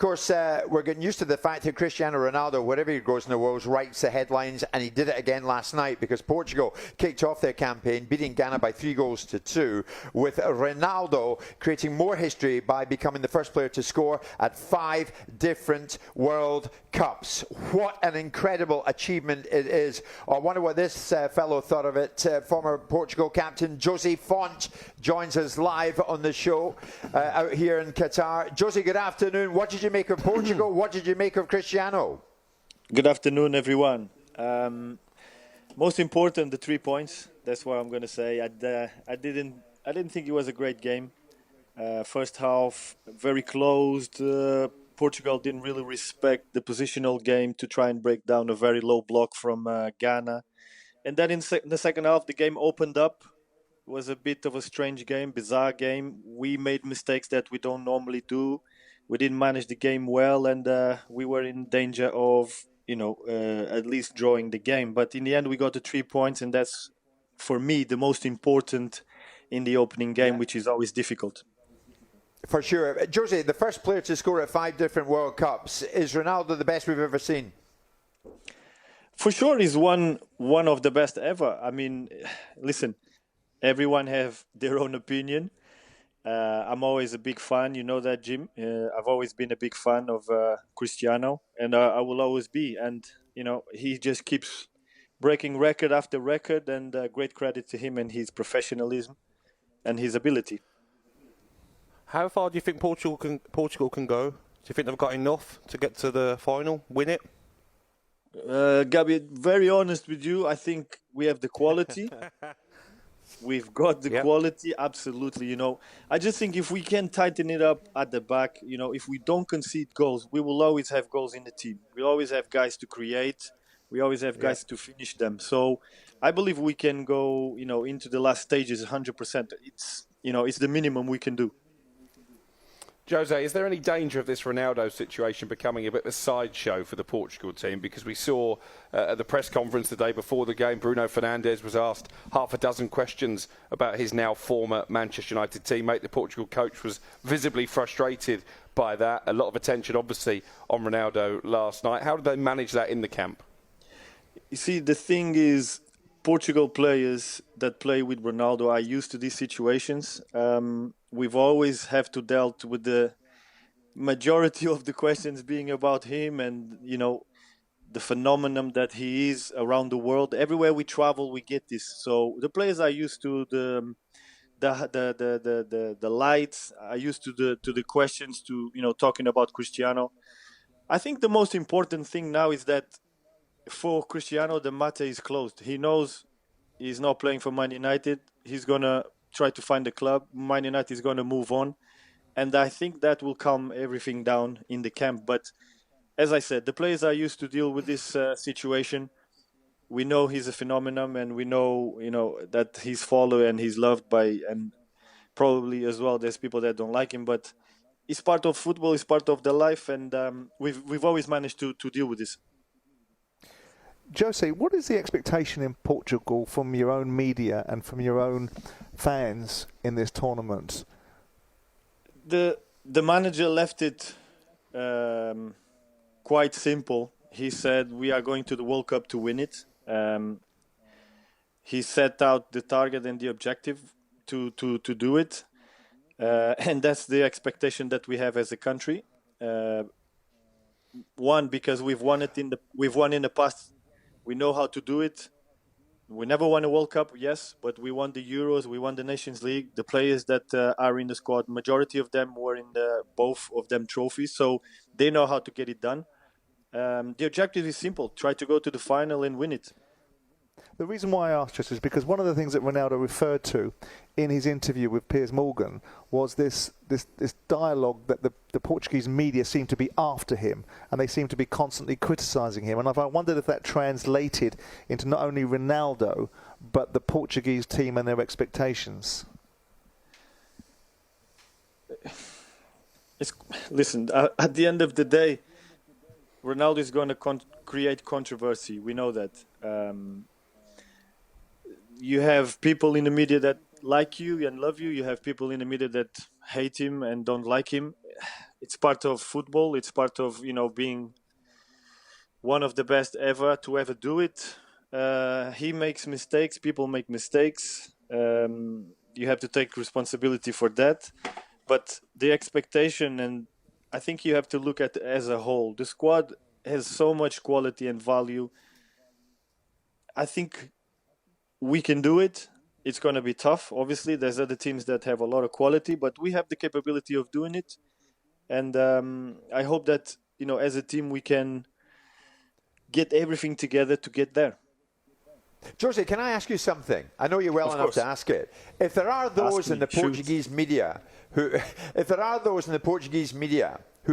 course, we're getting used to the fact that Cristiano Ronaldo, wherever he goes in the world, writes the headlines, and he did it again last night because Portugal kicked off their campaign, beating Ghana by 3-2, with Ronaldo creating more history by becoming the first player to score at 5 different World Cups. What an incredible achievement it is. I wonder what this fellow thought of it. Former Portugal captain Jose Fonte joins us live on the show out here in Qatar. Jose, good afternoon. What did you make of Portugal? What did you make of Cristiano? Good afternoon, everyone. Most important, the 3 points. That's what I'm going to say. I didn't think it was a great game. First half, very closed. Portugal didn't really respect the positional game to try and break down a very low block from Ghana. And then in the second half, the game opened up. It was a bit of a strange game, bizarre game. We made mistakes that we don't normally do. We didn't manage the game well, and we were in danger of, at least drawing the game. But in the end, we got the 3 points, and that's, for me, the most important in the opening game, which is always difficult. For sure. Jose, the first player to score at 5 different World Cups. Is Ronaldo the best we've ever seen? For sure, he's one of the best ever. I mean, listen, everyone have their own opinion. I'm always a big fan, you know that, Jim. I've always been a big fan of Cristiano, and I will always be. And, he just keeps breaking record after record, and great credit to him and his professionalism and his ability. How far do you think Portugal can go? Do you think they've got enough to get to the final, win it? Gabi, very honest with you, I think we have the quality. We've got the quality, absolutely. I just think if we can tighten it up at the back, if we don't concede goals, we will always have goals in the team. We always have guys to create. We always have guys to finish them. So I believe we can go, into the last stages 100%. It's the minimum we can do. Jose, is there any danger of this Ronaldo situation becoming a bit of a sideshow for the Portugal team? Because we saw at the press conference the day before the game, Bruno Fernandes was asked half a dozen questions about his now former Manchester United teammate. The Portugal coach was visibly frustrated by that. A lot of attention, obviously, on Ronaldo last night. How did they manage that in the camp? You see, the thing is, Portugal players that play with Ronaldo are used to these situations. We've always have to deal with the majority of the questions being about him and, the phenomenon that he is around the world. Everywhere we travel, we get this. So the players are used to the lights, are used to the questions, to, talking about Cristiano. I think the most important thing now is that for Cristiano, the matter is closed. He knows he's not playing for Man United. He's going to try to find a club. Man United is going to move on. And I think that will calm everything down in the camp. But as I said, the players are used to deal with this situation. We know he's a phenomenon, and we know, that he's followed and he's loved by, and probably as well there's people that don't like him. But it's part of football, it's part of the life, and we've always managed to deal with this. Jose, what is the expectation in Portugal from your own media and from your own fans in this tournament? The manager left it quite simple. He said we are going to the World Cup to win it. He set out the target and the objective to do it, and that's the expectation that we have as a country. One, because we've won in the past. We know how to do it. We never won a World Cup, yes, but we won the Euros, we won the Nations League. The players that are in the squad, majority of them were in both of them trophies, so they know how to get it done. The objective is simple: try to go to the final and win it. The reason why I asked this is because one of the things that Ronaldo referred to in his interview with Piers Morgan was this dialogue that the Portuguese media seemed to be after him, and they seemed to be constantly criticising him. And I wondered if that translated into not only Ronaldo, but the Portuguese team and their expectations. Listen, at the end of the day, Ronaldo is going to create controversy. We know that. You have people in the media that like you and love you. You have people in the media that hate him and don't like him. it's part of football. It's part of being one of the best ever to ever do it. He makes mistakes. People make mistakes. You have to take responsibility for that. But the expectation, and I think you have to look at it as a whole. The squad has so much quality and value. I think we can do it. It's going to be tough. Obviously, there's other teams that have a lot of quality, but we have the capability of doing it. And I hope that, as a team, we can get everything together to get there. Jose, can I ask you something? I know you're well enough to ask it. If there are those in the Portuguese media who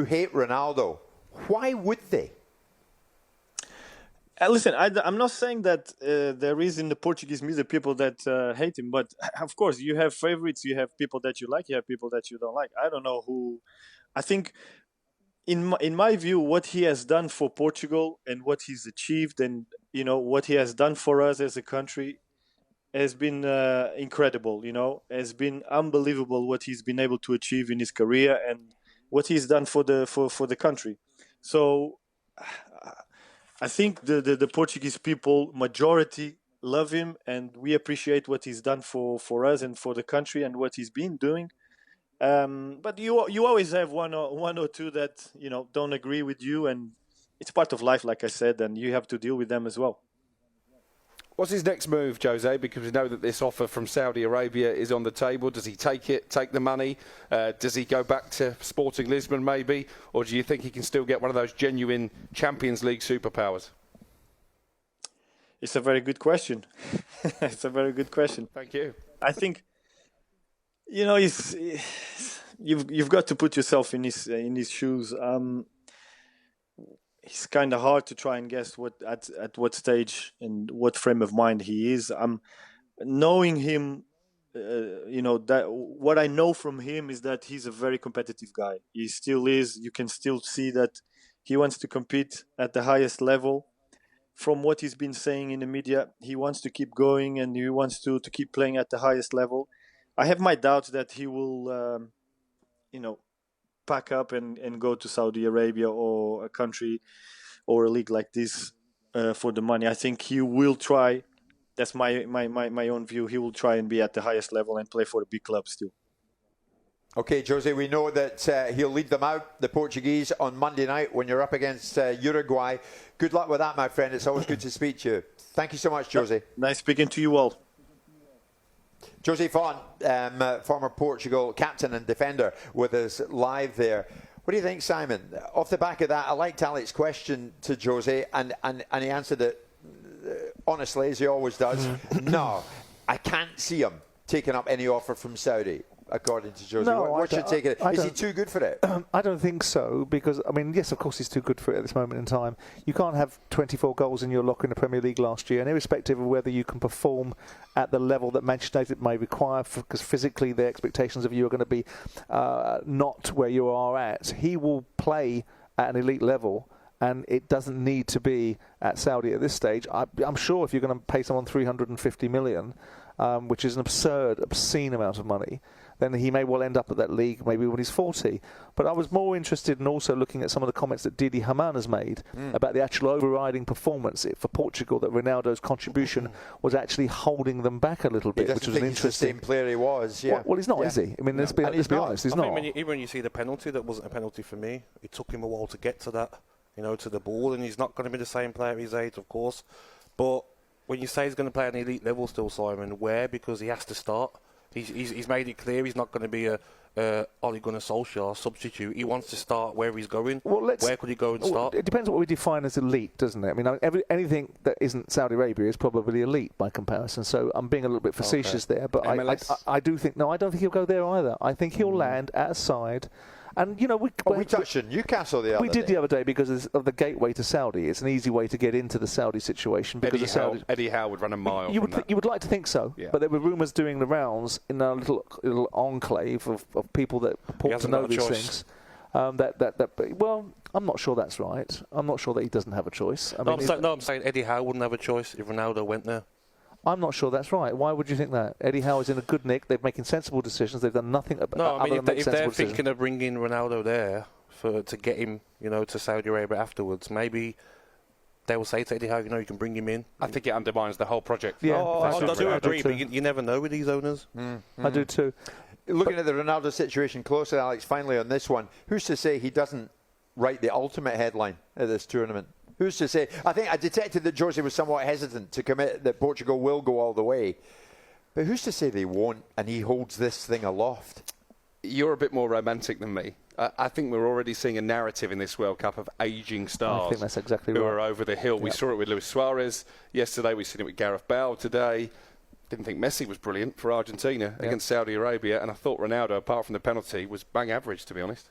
hate Ronaldo, why would they? Listen, I'm not saying that there is in the Portuguese media people that hate him, but of course you have favorites, you have people that you like, you have people that you don't like. I don't know who. I think, in my view, what he has done for Portugal and what he's achieved, and what he has done for us as a country, has been incredible. Has been unbelievable what he's been able to achieve in his career and what he's done for the country. So I think the Portuguese people, majority, love him, and we appreciate what he's done for us and for the country and what he's been doing. But you always have one or two that don't agree with you, and it's part of life, like I said, and you have to deal with them as well. What's his next move, Jose? Because we know that this offer from Saudi Arabia is on the table. Does he take the money? Does he go back to Sporting Lisbon maybe? Or do you think he can still get one of those genuine Champions League superpowers? It's a very good question. It's a very good question. Thank you. I think, you've got to put yourself in his shoes. It's kind of hard to try and guess at what stage and what frame of mind he is. Knowing him, that what I know from him is that he's a very competitive guy. He still is. You can still see that he wants to compete at the highest level. From what he's been saying in the media, he wants to keep going and he wants to keep playing at the highest level. I have my doubts that he will, pack up and go to Saudi Arabia or a country or a league like this for the money. I think he will try. That's my own view. He will try and be at the highest level and play for a big club still. Okay, Jose, we know that he'll lead them out, the Portuguese, on Monday night when you're up against Uruguay. Good luck with that, my friend. It's always good to speak to you. Thank you so much, Jose. Nice speaking to you all. Jose Fonte, former Portugal captain and defender, with us live there. What do you think, Simon? Off the back of that, I liked Alex's question to Jose, and he answered it honestly, as he always does. No, I can't see him taking up any offer from Saudi, according to Jose. No, what's your take on it? Is he too good for it? I don't think so, because, yes, of course he's too good for it at this moment in time. You can't have 24 goals in your locker in the Premier League last year, and irrespective of whether you can perform at the level that Manchester United may require, because physically the expectations of you are going to be not where you are at. He will play at an elite level, and it doesn't need to be at Saudi at this stage. I'm sure if you're going to pay someone 350 million, which is an obscene amount of money, then he may well end up at that league maybe when he's 40. But I was more interested in also looking at some of the comments that Didi Hamann has made about the actual overriding performance for Portugal, that Ronaldo's contribution was actually holding them back a little bit, which was an interesting. He's the same player he was, yeah. Well, he's not, is he? Let's be honest, he's not. Even when you see the penalty, that wasn't a penalty for me. It took him a while to get to that, to the ball, and he's not going to be the same player at his age, of course. But when you say he's going to play at an elite level still, Simon, where? Because he has to start. He's made it clear he's not going to be a Ole Gunnar Solskjaer substitute. He wants to start where he's going. Where could he go and start? It depends what we define as elite, doesn't it? anything that isn't Saudi Arabia is probably elite by comparison. So I'm being a little bit facetious there, but I do think I don't think he'll go there either. I think he'll land at a side. And we touched on Newcastle the other day. We did the other day because of the gateway to Saudi. It's an easy way to get into the Saudi situation because Eddie Howe would run a mile. You would like to think so, but there were rumours doing the rounds in a little enclave of people that purport to know these things. Well, I'm not sure that's right. I'm not sure that he doesn't have a choice. I'm saying Eddie Howe wouldn't have a choice if Ronaldo went there. I'm not sure that's right. Why would you think that? Eddie Howe is in a good nick. They're making sensible decisions. They've done nothing about if they're thinking of bringing Ronaldo there to get him, to Saudi Arabia afterwards. Maybe they will say to Eddie Howe, you can bring him in. I think it undermines the whole project. Yeah, I do agree, too. but you never know with these owners. I do too. Looking at the Ronaldo situation closely, Alex, finally on this one, who's to say he doesn't write the ultimate headline at this tournament? Who's to say? I think I detected that Jose was somewhat hesitant to commit that Portugal will go all the way. But who's to say they won't and he holds this thing aloft? You're a bit more romantic than me. I think we're already seeing a narrative in this World Cup of ageing stars. I think that's exactly who right. are over the hill. Yep. We saw it with Luis Suarez yesterday. We've seen it with Gareth Bale today. Didn't think Messi was brilliant for Argentina against Saudi Arabia. And I thought Ronaldo, apart from the penalty, was bang average, to be honest.